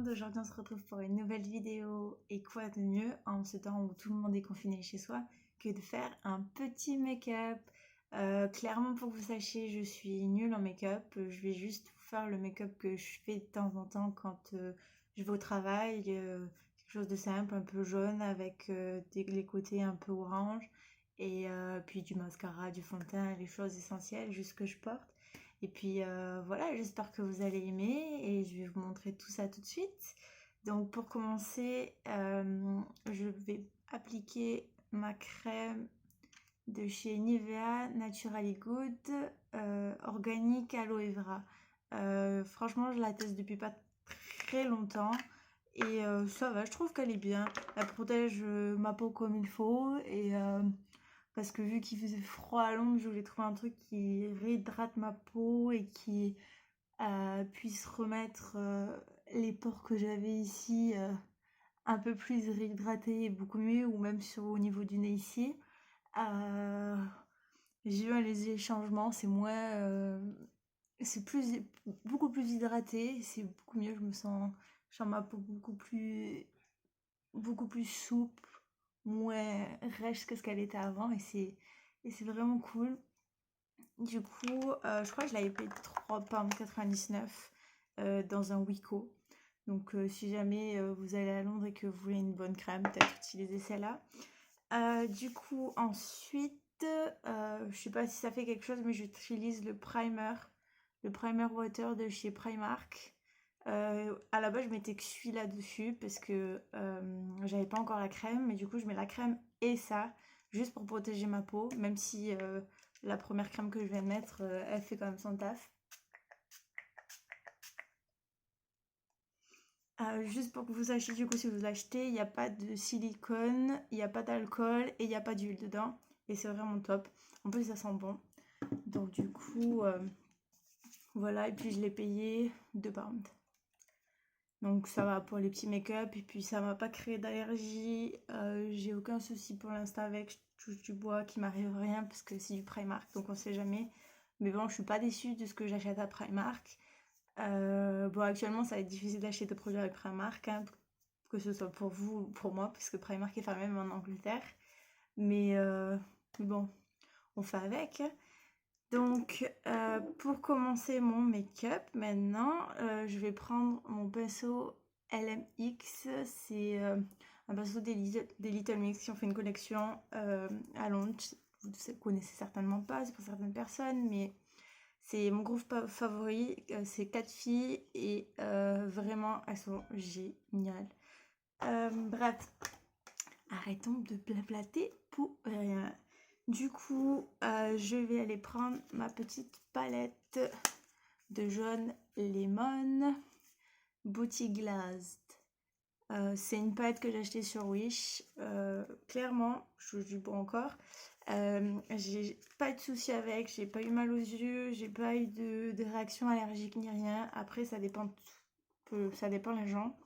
monde, aujourd'hui on se retrouve pour une nouvelle vidéo et quoi de mieux en ce temps où tout le monde est confiné chez soi que de faire un petit make-up. Clairement pour que vous sachiez, je suis nulle en make-up, je vais juste vous faire le make-up que je fais de temps en temps quand je vais au travail, quelque chose de simple, un peu jaune avec les côtés un peu orange et puis du mascara, du fond de teint, les choses essentielles juste que je porte. Et puis voilà, j'espère que vous allez aimer et je vais vous montrer tout ça tout de suite. Donc pour commencer, je vais appliquer ma crème de chez Nivea Naturally Good Organique Aloe Vera. Franchement, je la teste depuis pas très longtemps et ça va, je trouve qu'elle est bien. Elle protège ma peau comme il faut et parce que vu qu'il faisait froid à Londres, je voulais trouver un truc qui réhydrate ma peau et qui puisse remettre les pores que j'avais ici un peu plus réhydratés et beaucoup mieux, ou même au niveau du nez ici. Euh, j'ai vu un léger changement, c'est moins, c'est beaucoup plus hydraté, c'est beaucoup mieux, je sens ma peau beaucoup plus souple, moins rêche que ce qu'elle était avant et c'est vraiment cool. Du coup, je crois que je l'avais payé 3,99 € dans un Wico. Donc si jamais vous allez à Londres et que vous voulez une bonne crème, peut-être utiliser celle-là. Du coup, ensuite, je sais pas si ça fait quelque chose, mais j'utilise le primer water de chez Primark. À la base, je mettais que celui-là dessus parce que j'avais pas encore la crème, mais du coup, je mets la crème et ça, juste pour protéger ma peau, même si la première crème que je viens de mettre, elle fait quand même son taf. Juste pour que vous sachiez, du coup, si vous l'achetez, il n'y a pas de silicone, il n'y a pas d'alcool et il n'y a pas d'huile dedans. Et c'est vraiment top. En plus, ça sent bon. Donc, du coup, voilà. Et puis, je l'ai payé 2 pounds. Donc, ça va pour les petits make-up. Et puis, ça m'a pas créé d'allergie. J'ai aucun souci pour l'instant avec. Je touche du bois, qu'il m'arrive rien parce que c'est du Primark. Donc, on sait jamais. Mais bon, je suis pas déçue de ce que j'achète à Primark. Bon, actuellement, ça va être difficile d'acheter des produits avec Primark, hein, que ce soit pour vous ou pour moi, puisque Primark est fermé même en Angleterre. Mais bon, on fait avec. Donc, pour commencer mon make-up, maintenant, je vais prendre mon pinceau LMX. C'est un pinceau des Little Mix qui ont fait une collection à Londres. Vous ne connaissez certainement pas, c'est pour certaines personnes, mais c'est mon groupe favori, c'est 4 filles et vraiment elles sont géniales. Bref, arrêtons de blablater pour rien. Du coup, je vais aller prendre ma petite palette de jaune lemon Booty Glazed. C'est une palette que j'ai achetée sur Wish. Clairement, je touche du bois encore. J'ai pas eu de soucis avec, j'ai pas eu mal aux yeux, j'ai pas eu de réaction allergique ni rien. Après, ça dépend les gens.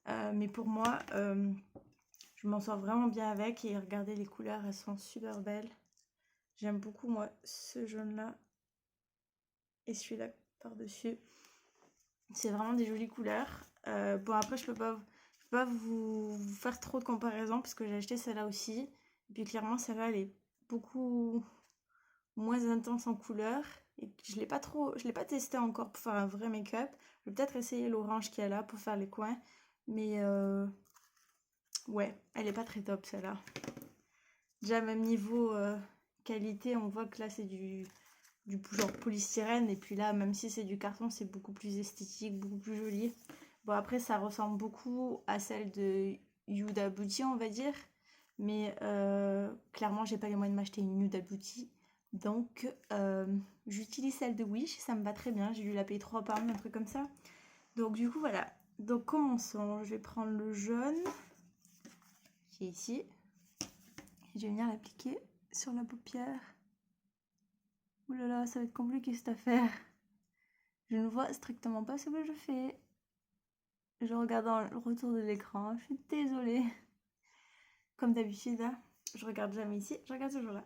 Mais pour moi, je m'en sors vraiment bien avec. Et regardez les couleurs, elles sont super belles. J'aime beaucoup, moi, ce jaune-là et celui-là par-dessus. C'est vraiment des jolies couleurs. Bon, après, je peux pas vous faire trop de comparaisons parce que j'ai acheté celle-là aussi. Et puis, clairement, celle-là, elle est beaucoup moins intense en couleur. Et je l'ai pas testé encore pour faire un vrai make-up. Je vais peut-être essayer l'orange qu'il y a là pour faire les coins. Mais ouais, elle est pas très top celle-là. Déjà, même niveau qualité, on voit que là, c'est du genre polystyrène. Et puis là, même si c'est du carton, c'est beaucoup plus esthétique, beaucoup plus joli. Bon, après, ça ressemble beaucoup à celle de Huda Beauty, on va dire. Mais clairement, j'ai pas les moyens de m'acheter une Huda Beauty. Donc, j'utilise celle de Wish. Ça me va très bien. J'ai dû la payer 3 pounds, un truc comme ça. Donc, du coup, voilà. Donc, commençons. Je vais prendre le jaune qui est ici. Et je vais venir l'appliquer sur la paupière. Ouh là là, ça va être compliqué cette affaire. Je ne vois strictement pas ce que je fais. Je regarde dans le retour de l'écran. Je suis désolée. Comme d'habitude, hein, je regarde jamais ici, je regarde toujours là.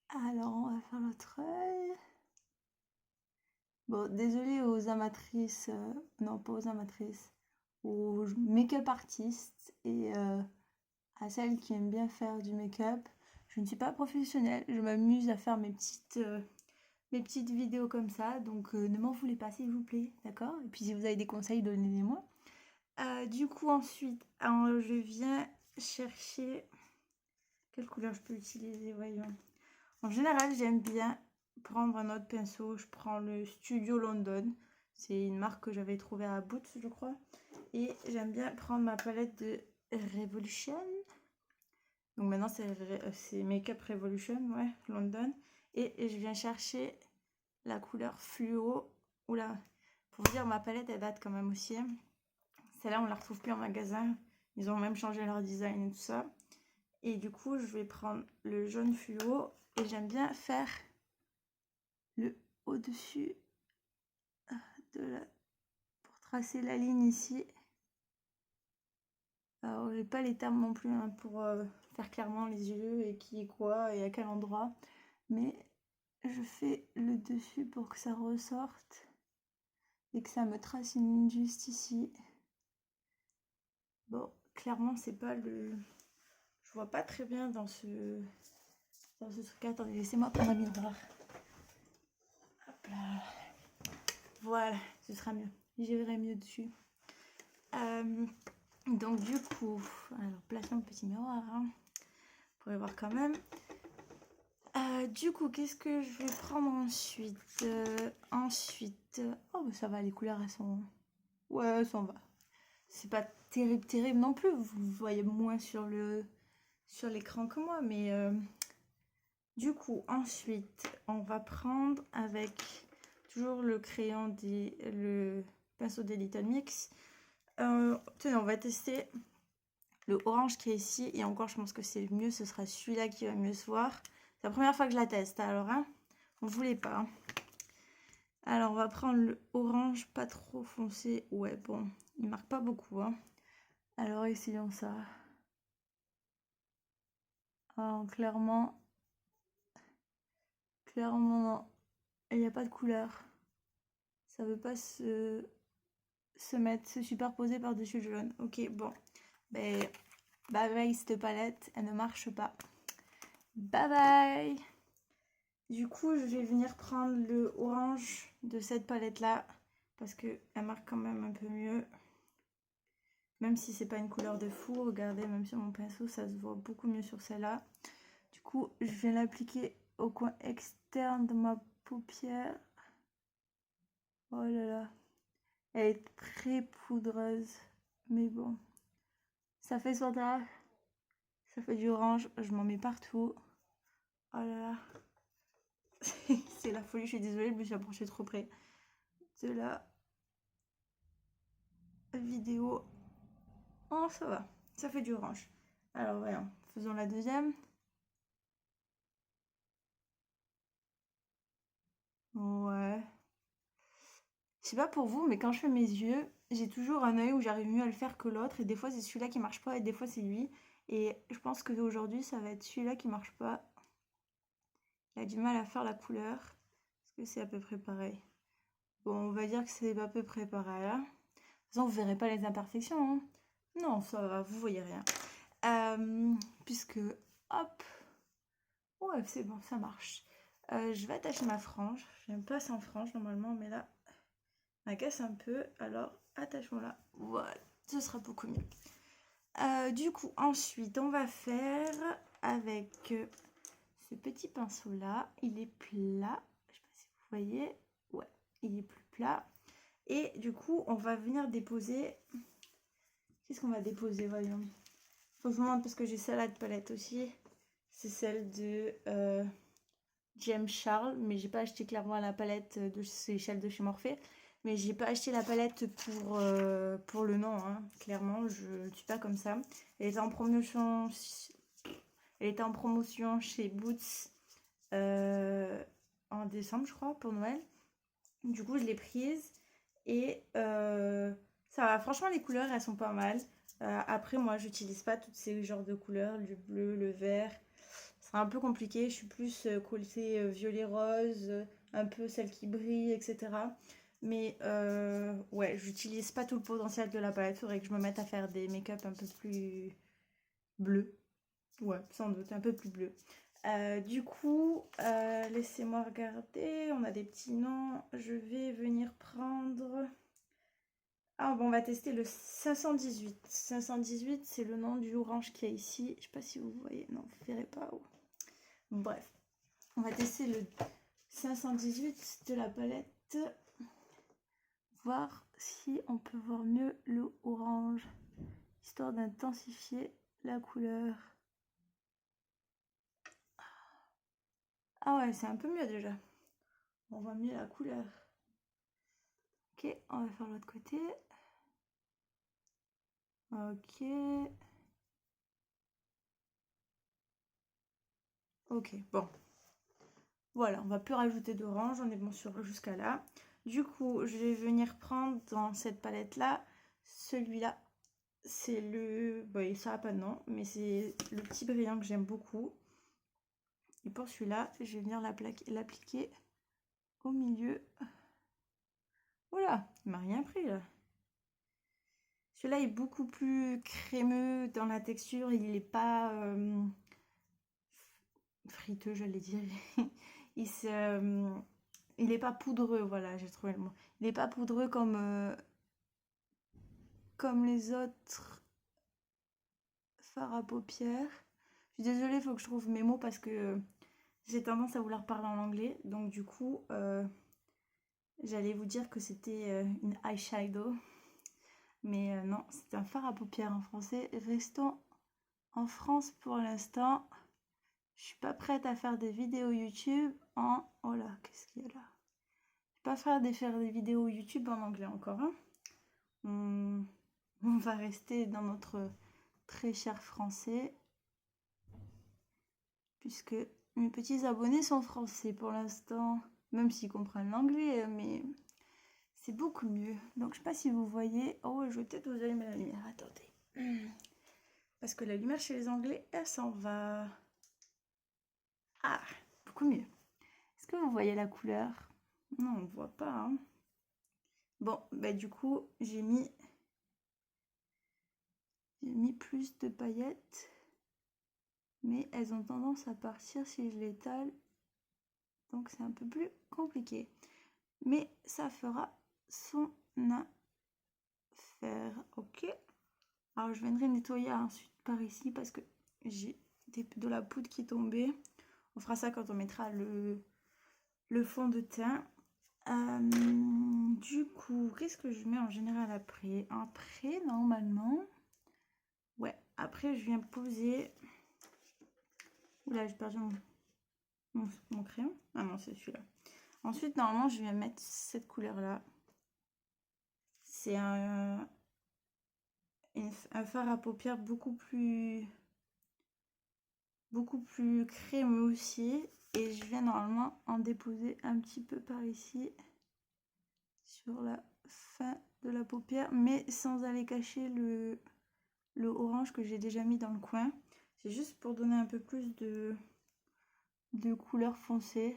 Alors, on va faire l'autre œil. Bon, désolée aux amatrices, non pas aux amatrices, aux make-up artistes et à celles qui aiment bien faire du make-up. Je ne suis pas professionnelle, je m'amuse à faire mes petites vidéos comme ça, donc ne m'en voulez pas s'il vous plaît, d'accord? Et puis si vous avez des conseils, donnez-les-moi. Du coup ensuite, je viens chercher... Quelle couleur je peux utiliser, voyons. En général, j'aime bien prendre un autre pinceau. Je prends le Studio London. C'est une marque que j'avais trouvée à Boots, je crois. Et j'aime bien prendre ma palette de Revolution. Donc maintenant, c'est Makeup Revolution, ouais, London. Et je viens chercher la couleur fluo. Oula, pour vous dire, ma palette, elle date quand même aussi. Celle-là, on la retrouve plus en magasin. Ils ont même changé leur design et tout ça. Et du coup, je vais prendre le jaune fluo. Et j'aime bien faire le au-dessus pour tracer la ligne ici. Alors, j'ai pas les termes non plus hein, pour faire clairement les yeux et qui est quoi et à quel endroit. Mais je fais le dessus pour que ça ressorte et que ça me trace une ligne juste ici. Bon, clairement, c'est pas le... Je vois pas très bien dans ce truc. Attendez, laissez-moi prendre un miroir. Hop là. Voilà, ce sera mieux. J'y verrai mieux dessus. Donc du coup, alors plaçons le petit miroir hein, pour le voir quand même. Du coup, qu'est-ce que je vais prendre ensuite oh bah ça va, les couleurs elles sont... Ouais, ça va. C'est pas terrible, terrible non plus. Vous voyez moins sur l'écran que moi, mais... Du coup, ensuite, on va prendre avec toujours le crayon le pinceau des Little Mix. Tenez, on va tester le orange qui est ici. Et encore, je pense que c'est le mieux. Ce sera celui-là qui va mieux se voir. C'est la première fois que je la teste. Alors, hein, on ne voulait pas. Hein. Alors, on va prendre le orange pas trop foncé. Ouais, bon, il marque pas beaucoup. Hein. Alors, essayons ça. Alors, clairement, non. Il n'y a pas de couleur. Ça veut pas se superposer par-dessus le jaune. Ok, bon. Ben, bye bye cette palette, elle ne marche pas. Bye bye. Du coup, je vais venir prendre le orange de cette palette-là parce qu'elle marque quand même un peu mieux. Même si c'est pas une couleur de fou, regardez, même sur mon pinceau, ça se voit beaucoup mieux sur celle-là. Du coup, je vais l'appliquer au coin externe de ma paupière. Oh là là. Elle est très poudreuse, mais bon. Ça fait son taf. Ça fait du orange, je m'en mets partout. Oh là là. C'est la folie, je suis désolée, je me suis approchée trop près de la vidéo. Oh, ça va, ça fait du orange. Alors, voyons, faisons la deuxième. Ouais. Je sais pas pour vous, mais quand je fais mes yeux, j'ai toujours un œil où j'arrive mieux à le faire que l'autre. Et des fois, c'est celui-là qui marche pas et des fois, c'est lui. Et je pense qu'aujourd'hui, ça va être celui-là qui marche pas. Il a du mal à faire la couleur. Parce que c'est à peu près pareil. Bon, on va dire que c'est à peu près pareil. Hein. De toute façon, vous verrez pas les imperfections. Hein. Non, ça va, vous voyez rien. Puisque, hop. Ouais, c'est bon, ça marche. Je vais attacher ma frange. J'aime pas sans frange normalement, mais là, elle casse un peu. Alors, attachons-la. Voilà, ce sera beaucoup mieux. Du coup, ensuite, on va faire avec ce petit pinceau-là. Il est plat. Je sais pas si vous voyez. Ouais, il est plus plat. Et du coup, on va venir déposer... Qu'est-ce qu'on va déposer, voyons. Faut que je vous montre parce que j'ai celle-là de palette aussi. C'est celle de James Charles, mais j'ai pas acheté clairement la palette de celle de chez Morphe. Mais j'ai pas acheté la palette pour le nom, hein. Clairement, je ne suis pas comme ça. Elle était en promotion, chez Boots en décembre, je crois, pour Noël. Du coup, je l'ai prise et ça va. Franchement, les couleurs, elles sont pas mal. Après, moi, j'utilise pas tous ces genres de couleurs, le bleu, le vert. C'est un peu compliqué. Je suis plus côté violet rose, un peu celle qui brille, etc. Mais ouais, j'utilise pas tout le potentiel de la palette. Faudrait que je me mette à faire des make-up un peu plus bleus. Ouais, sans doute, un peu plus bleu. Du coup, laissez-moi regarder. On a des petits noms. Je vais venir prendre... Ah bon, on va tester le 518. 518, c'est le nom du orange qu'il y a ici. Je sais pas si vous voyez. Non, vous verrez pas. Bref, on va tester le 518 de la palette. Voir si on peut voir mieux le orange. Histoire d'intensifier la couleur. Ah ouais, c'est un peu mieux déjà. On voit mieux la couleur. Ok, on va faire l'autre côté. Ok. Ok, bon. Voilà, on va plus rajouter d'orange, on est bon sur jusqu'à là. Du coup, je vais venir prendre dans cette palette-là, celui-là. C'est le... Bon, ça n'a pas de nom, mais c'est le petit brillant que j'aime beaucoup. Et pour celui-là, je vais venir l'appliquer au milieu. Voilà, il m'a rien pris là. Celui-là est beaucoup plus crémeux dans la texture, il n'est pas friteux, j'allais dire. Il n'est pas poudreux, voilà, j'ai trouvé le mot. Il n'est pas poudreux comme les autres fards à paupières. Je suis désolée, il faut que je trouve mes mots parce que j'ai tendance à vouloir parler en anglais. Donc du coup, j'allais vous dire que c'était une eyeshadow. Mais non, c'est un fard à paupières en français. Restons en France pour l'instant. Je suis pas prête à faire des vidéos YouTube en... Oh là, qu'est-ce qu'il y a là? Je suis pas prête à faire des vidéos YouTube en anglais encore. Hein. On va rester dans notre très cher français. Puisque mes petits abonnés sont français pour l'instant. Même s'ils comprennent l'anglais, mais c'est beaucoup mieux. Donc je sais pas si vous voyez. Oh, je vais peut-être vous allumer la lumière. Attendez. Parce que la lumière chez les anglais, elle s'en va. Ah, beaucoup mieux. Est-ce que vous voyez la couleur? Non, on ne voit pas. Hein. Bon, bah du coup, j'ai mis plus de paillettes. Mais elles ont tendance à partir si je l'étale. Donc c'est un peu plus compliqué. Mais ça fera son affaire. Ok. Alors je viendrai nettoyer ensuite par ici parce que j'ai de la poudre qui est tombée. On fera ça quand on mettra le fond de teint. Du coup, qu'est-ce que je mets en général après? Après, normalement... Ouais, après je viens poser... Oula, j'ai perdu mon crayon. Ah non, c'est celui-là. Ensuite, normalement, je viens mettre cette couleur-là. C'est un fard à paupières beaucoup plus crémeux aussi. Et je viens normalement en déposer un petit peu par ici. Sur la fin de la paupière. Mais sans aller cacher le orange que j'ai déjà mis dans le coin. C'est juste pour donner un peu plus de couleur foncée.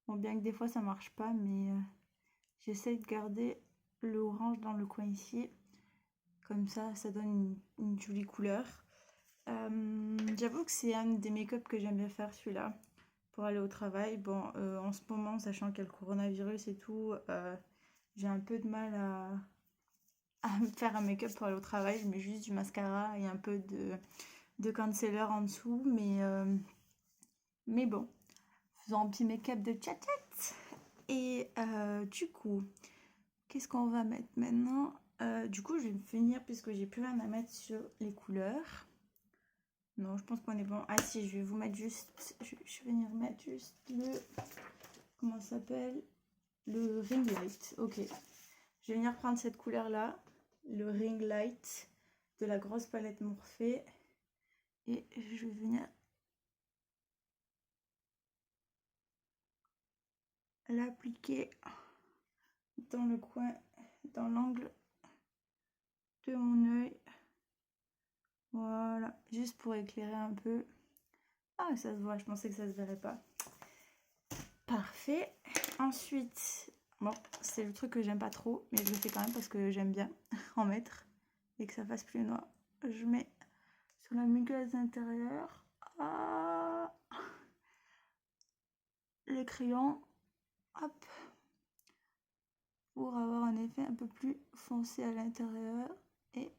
Bon, bien que des fois ça marche pas, mais j'essaie de garder le orange dans le coin ici. Comme ça donne une jolie couleur. J'avoue que c'est un des make-up que j'aime bien faire, celui-là, pour aller au travail. Bon, en ce moment, sachant qu'il y a le coronavirus et tout, j'ai un peu de mal à me faire un make-up pour aller au travail. Je mets juste du mascara et un peu de concealer en dessous. Mais bon, faisons un petit make-up de tchatchat. Et du coup, qu'est-ce qu'on va mettre maintenant? Du coup, je vais finir puisque j'ai plus rien à mettre sur les couleurs. Non, je pense qu'on est bon. Ah si, je vais vous mettre juste... Je vais venir mettre juste le... Comment ça s'appelle? Le ring light. Ok. Je vais venir prendre cette couleur-là. Le ring light de la grosse palette Morphe. Et je vais venir l'appliquer dans le coin, dans l'angle de mon œil. Voilà, juste pour éclairer un peu. Ah, ça se voit, je pensais que ça se verrait pas. Parfait. Ensuite, bon, c'est le truc que j'aime pas trop, mais je le fais quand même parce que j'aime bien en mettre et que ça fasse plus noir. Je mets sur la muqueuse intérieure les crayons, hop, pour avoir un effet un peu plus foncé à l'intérieur et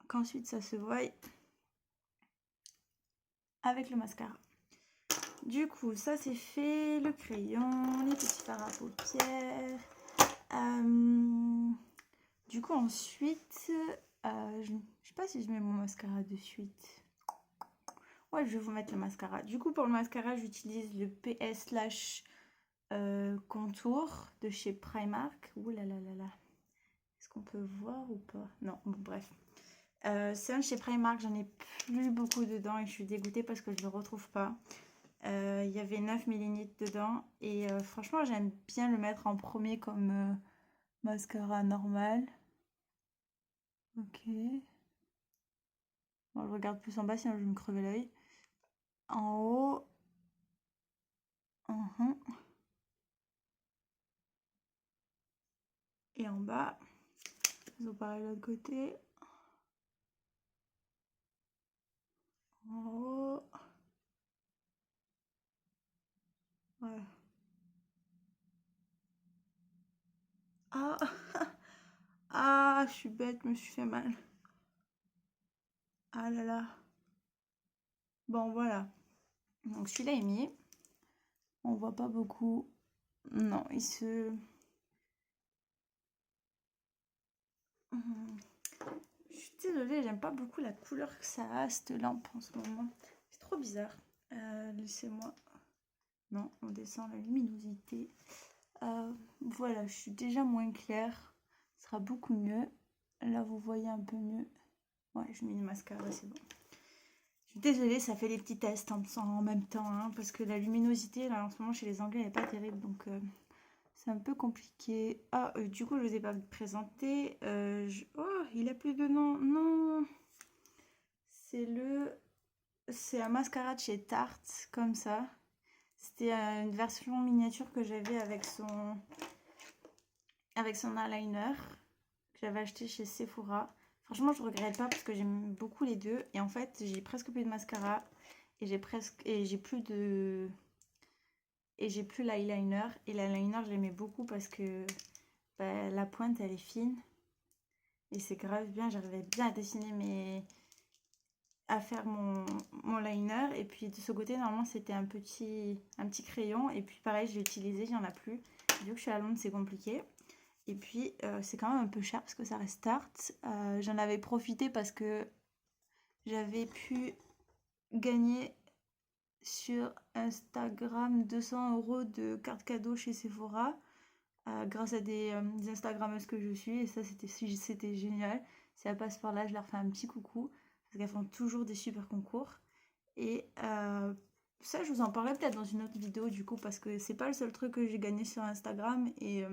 qu'ensuite ça se voie avec le mascara. Du coup, ça c'est fait, le crayon, les petits fards à paupières. Du coup, ensuite, je sais pas si je mets mon mascara de suite. Ouais, je vais vous mettre le mascara. Du coup, pour le mascara, j'utilise le PS Lash Contour de chez Primark. Ouh là là là là. Est-ce qu'on peut voir ou pas? Non, bon, bref. C'est un de chez Primark, j'en ai plus beaucoup dedans et je suis dégoûtée parce que je ne le retrouve pas. Il y avait 9 millilitres dedans et franchement j'aime bien le mettre en premier comme mascara normal. Ok. Bon, je regarde plus en bas sinon je vais me crever l'œil. En haut. Et en bas. Faisons pareil de l'autre côté. En haut. Voilà. Ah, ah, je suis bête, je me suis fait mal. Ah là là. Bon, voilà. Donc celui-là est mis. On voit pas beaucoup. Non, il se... Je suis désolée, j'aime pas beaucoup la couleur que ça a, cette lampe en ce moment. C'est trop bizarre. Laissez-moi... Non, on descend la luminosité. Voilà, je suis déjà moins claire. Ce sera beaucoup mieux. Là, vous voyez un peu mieux. Ouais, je mets le mascara, c'est bon. Je suis désolée, ça fait des petits tests en même temps. Hein, parce que la luminosité, là, en ce moment, chez les Anglais, elle n'est pas terrible. Donc, c'est un peu compliqué. Ah, du coup, je ne vous ai pas présenté. Oh, il a plus de nom. Non. C'est un mascara de chez Tarte, comme ça. C'était une version miniature que j'avais avec son eyeliner que j'avais acheté chez Sephora. Franchement, je regrette pas parce que j'aime beaucoup les deux. Et en fait, j'ai presque plus de mascara et j'ai plus l'eyeliner. Et l'eyeliner, je l'aimais beaucoup parce que la pointe, elle est fine et c'est grave bien. J'arrivais bien à dessiner à faire mon liner. Et puis de ce côté, normalement, c'était un petit crayon. Et puis pareil, je l'ai utilisé, il n'y en a plus. Vu que je suis à Londres, c'est compliqué. Et puis, c'est quand même un peu cher parce que ça reste Tarte. J'en avais profité parce que j'avais pu gagner sur Instagram 200 € de cartes cadeaux chez Sephora grâce à des Instagrammeuses que je suis. Et ça, c'était génial. Si elles passent par là, je leur fais un petit coucou parce qu'elles font toujours des super concours. Et ça, je vous en parlerai peut-être dans une autre vidéo du coup parce que c'est pas le seul truc que j'ai gagné sur Instagram. Et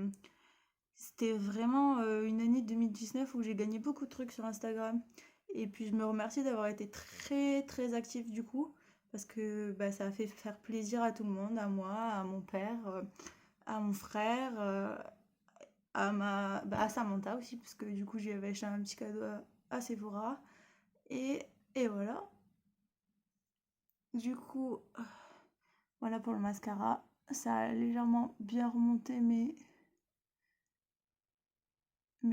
c'était vraiment une année 2019 où j'ai gagné beaucoup de trucs sur Instagram. Et puis je me remercie d'avoir été très très active du coup. Parce que ça a fait faire plaisir à tout le monde, à moi, à mon père, à mon frère, à Samantha aussi. Parce que du coup j'y avais acheté un petit cadeau à Sephora. Et voilà. Du coup, voilà pour le mascara. Ça a légèrement bien remonté mes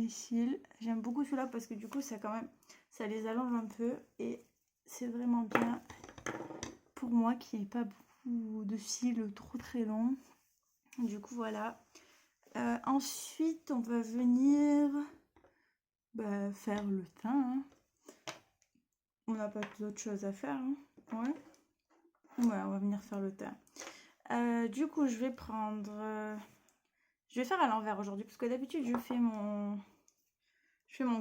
cils. J'aime beaucoup celui-là parce que du coup ça les allonge un peu et c'est vraiment bien pour moi qui n'ai pas beaucoup de cils trop très longs. Du coup voilà. Ensuite on va venir faire le teint. Hein. On n'a pas d'autre chose à faire. Hein. Ouais. Voilà, on va venir faire le teint. Du coup je vais prendre... je vais faire à l'envers aujourd'hui parce que d'habitude je fais mon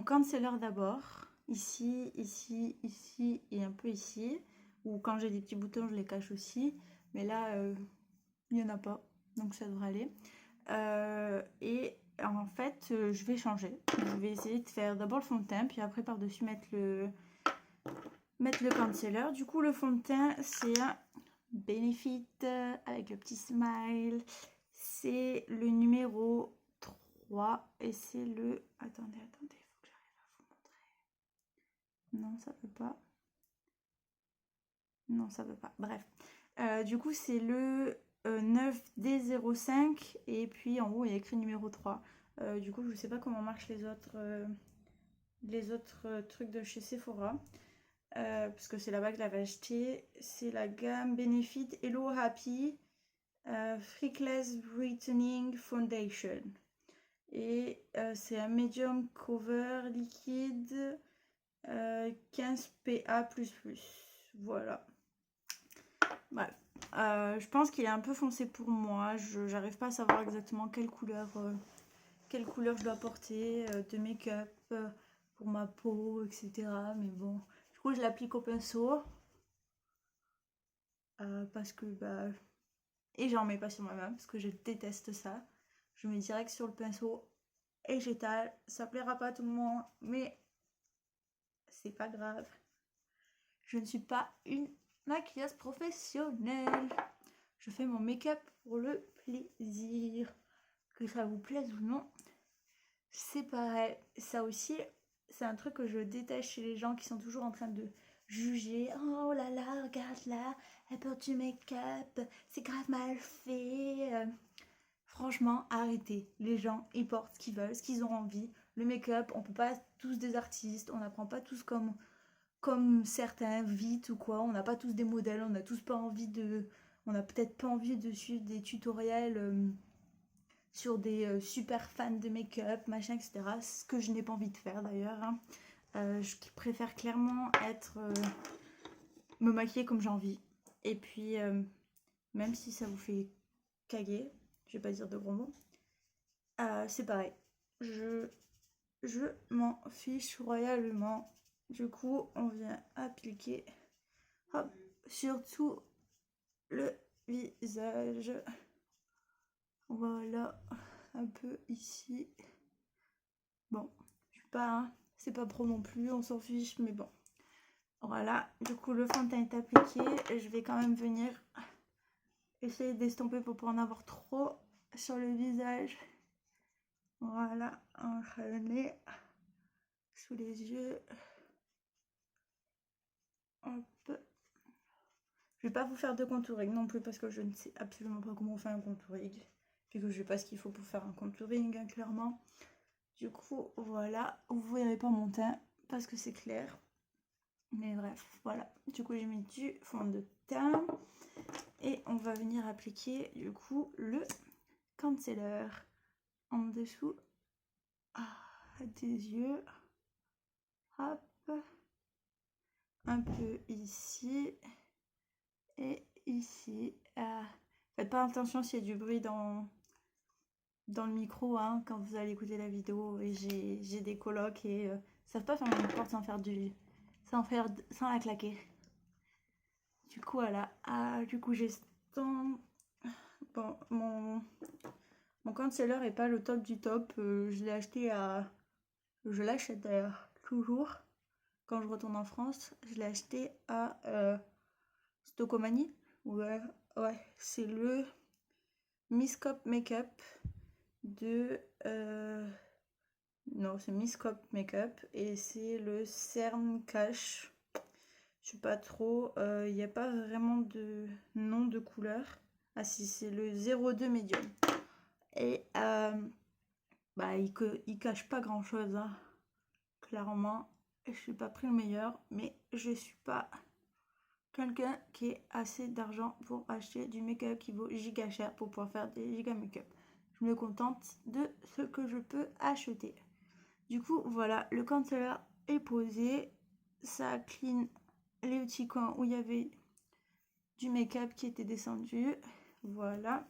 concealer d'abord, ici, ici, ici et un peu ici. Ou quand j'ai des petits boutons, je les cache aussi. Mais là, il n'y en a pas, donc ça devrait aller. Et en fait, je vais changer. Je vais essayer de faire d'abord le fond de teint, puis après par-dessus mettre le concealer. Du coup, le fond de teint, c'est un Benefit avec le petit smile. C'est le numéro 3 et c'est le... Attendez, faut que j'arrive à vous montrer. Non, ça peut pas. Non, ça veut pas. Bref. Du coup, c'est le 9D05 et puis en haut, il y a écrit numéro 3. Du coup, je sais pas comment marchent les autres trucs de chez Sephora. Parce que c'est là-bas que je l'avais acheté. C'est la gamme Benefit Hello Happy Freakless Brightening Foundation. Et c'est un medium cover liquide 15 PA++. Voilà. Bref. Je pense qu'il est un peu foncé pour moi. Je n'arrive pas à savoir exactement quelle couleur je dois porter de make-up pour ma peau, etc. Mais bon, du coup, je l'applique au pinceau. Parce que, bah... Et j'en mets pas sur moi-même, parce que je déteste ça. Je mets direct sur le pinceau et j'étale. Ça plaira pas à tout le monde, mais c'est pas grave. Je ne suis pas une maquilleuse professionnelle. Je fais mon make-up pour le plaisir. Que ça vous plaise ou non, c'est pareil. Ça aussi, c'est un truc que je déteste chez les gens qui sont toujours en train de juger. Oh là là, regarde là, elle porte du make-up, c'est grave mal fait. Franchement, arrêtez. Les gens, ils portent ce qu'ils veulent, ce qu'ils ont envie. Le make-up, on peut pas tous des artistes, on n'apprend pas tous comme certains vite ou quoi. On n'a pas tous des modèles, on n'a tous pas envie de... On n'a peut-être pas envie de suivre des tutoriels sur des super fans de make-up, machin, etc. Ce que je n'ai pas envie de faire d'ailleurs. Hein. Je préfère clairement me maquiller comme j'ai envie. Et puis, même si ça vous fait caguer, je vais pas dire de gros mots, c'est pareil. Je m'en fiche royalement. Du coup, on vient appliquer hop, sur tout le visage. Voilà, un peu ici. Bon, je suis pas, hein, c'est pas pro non plus, on s'en fiche, mais bon. Voilà, du coup le fond de teint est appliqué. Je vais quand même venir essayer d'estomper pour pas en avoir trop sur le visage. Voilà, entre le nez, sous les yeux. Hop. Je vais pas vous faire de contouring non plus parce que je ne sais absolument pas comment on fait un contouring. Puis que je sais pas ce qu'il faut pour faire un contouring, hein, clairement. Du coup, voilà, vous verrez pas mon teint parce que c'est clair. Mais bref, voilà. Du coup, j'ai mis du fond de teint. Et on va venir appliquer, du coup, le concealer en dessous des yeux. Hop. Un peu ici. Et ici. Faites pas attention s'il y a du bruit dans le micro, hein, quand vous allez écouter la vidéo. Et j'ai des colocs et ça ne peut pas faire une porte sans la claquer. Du coup, voilà. Du coup, j'estompe. Bon, mon concealer est pas le top du top. Je l'ai acheté à... Je l'achète d'ailleurs toujours. Quand je retourne en France, je l'ai acheté à Stocomanie. Ouais, c'est le Miss Cop Makeup de... Non, c'est Miss Cop Makeup et c'est le Cern Cash. Je sais pas trop. Il n'y a pas vraiment de nom de couleur. Ah si, c'est le 02 Medium. Et bah, il cache pas grand chose, hein. Clairement. Je suis pas pris le meilleur, mais je suis pas quelqu'un qui a assez d'argent pour acheter du make-up qui vaut giga cher pour pouvoir faire des giga make-up. Je me contente de ce que je peux acheter. Du coup, voilà, le concealer est posé. Ça clean les petits coins où il y avait du make-up qui était descendu. Voilà.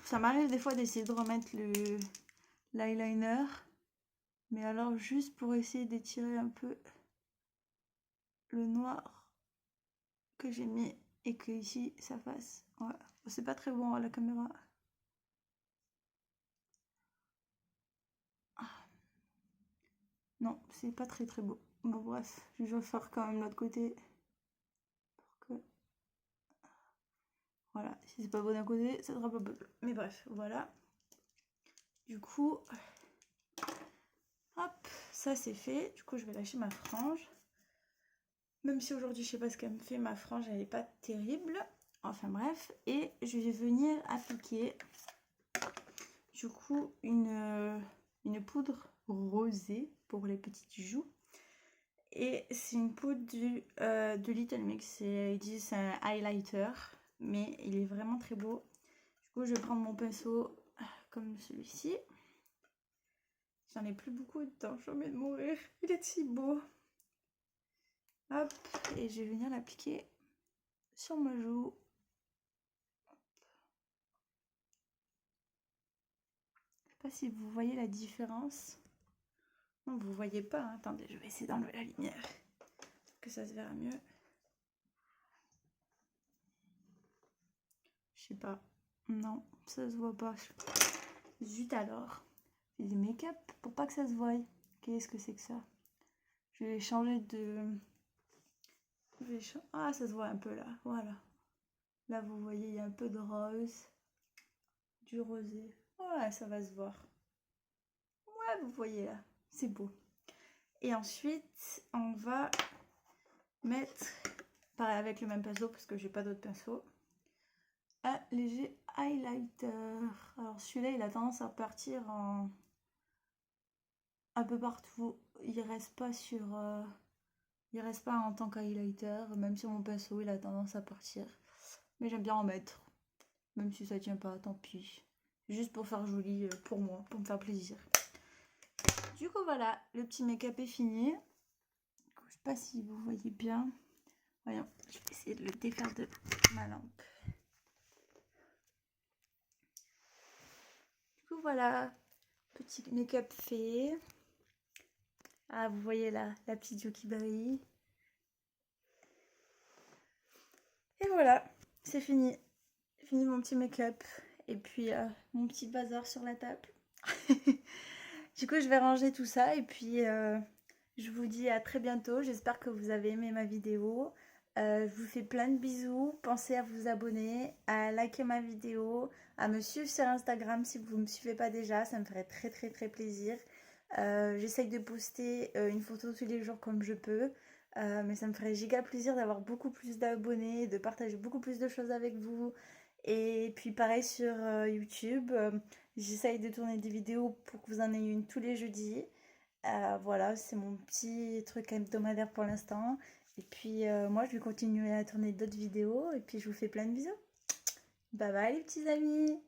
Ça m'arrive des fois d'essayer de remettre l'eyeliner. Mais alors, juste pour essayer d'étirer un peu le noir que j'ai mis et que ici ça fasse. Ouais. C'est pas très bon à la caméra. Non, c'est pas très très beau. Bon, bref, je vais faire quand même l'autre côté. Pour que... Voilà, si c'est pas beau d'un côté, ça sera pas beau. Mais bref, voilà. Du coup, hop, ça c'est fait. Du coup, je vais lâcher ma frange. Même si aujourd'hui, je sais pas ce qu'elle me fait, ma frange, elle est pas terrible. Enfin bref, et je vais venir appliquer du coup une poudre rosée pour les petites joues. Et c'est une poudre de Little Mix. Ils disent c'est un highlighter, mais il est vraiment très beau. Du coup, je vais prendre mon pinceau comme celui-ci. J'en ai plus beaucoup dedans, j'ai envie de mourir. Il est si beau. Hop, et je vais venir l'appliquer sur ma joue. Je sais pas si vous voyez la différence. Non, vous voyez pas, hein. Attendez, je vais essayer d'enlever la lumière. Que ça se verra mieux. Je sais pas. Non, ça se voit pas. Zut alors. J'ai des make-up pour pas que ça se voie. Qu'est-ce que c'est que ça? Je vais changer de... Ah, ça se voit un peu là. Voilà. Là, vous voyez, il y a un peu de rose. Du rosé. Ouais, ça va se voir. Ouais, vous voyez là. C'est beau. Et ensuite, on va mettre, pareil avec le même pinceau parce que j'ai pas d'autre pinceau, un léger highlighter. Alors celui-là, il a tendance à partir en un peu partout. Il reste pas sur, il reste pas en tant qu'highlighter. Même sur mon pinceau, il a tendance à partir. Mais j'aime bien en mettre, même si ça tient pas. Tant pis. Juste pour faire joli pour moi, pour me faire plaisir. Du coup voilà, le petit make-up est fini. Je sais pas si vous voyez bien. Voyons, je vais essayer de le défaire de ma lampe. Du coup voilà, petit make-up fait. Ah, vous voyez là, la petite joue qui brille. Et voilà, c'est fini. Fini mon petit make-up. Et puis mon petit bazar sur la table. Du coup, je vais ranger tout ça. Et puis, je vous dis à très bientôt. J'espère que vous avez aimé ma vidéo. Je vous fais plein de bisous. Pensez à vous abonner, à liker ma vidéo, à me suivre sur Instagram si vous ne me suivez pas déjà. Ça me ferait très très très plaisir. J'essaye de poster une photo tous les jours comme je peux. Mais ça me ferait giga plaisir d'avoir beaucoup plus d'abonnés, de partager beaucoup plus de choses avec vous. Et puis pareil sur YouTube, j'essaye de tourner des vidéos pour que vous en ayez une tous les jeudis. Voilà, c'est mon petit truc hebdomadaire pour l'instant. Et puis moi, je vais continuer à tourner d'autres vidéos. Et puis je vous fais plein de bisous. Bye bye les petits amis!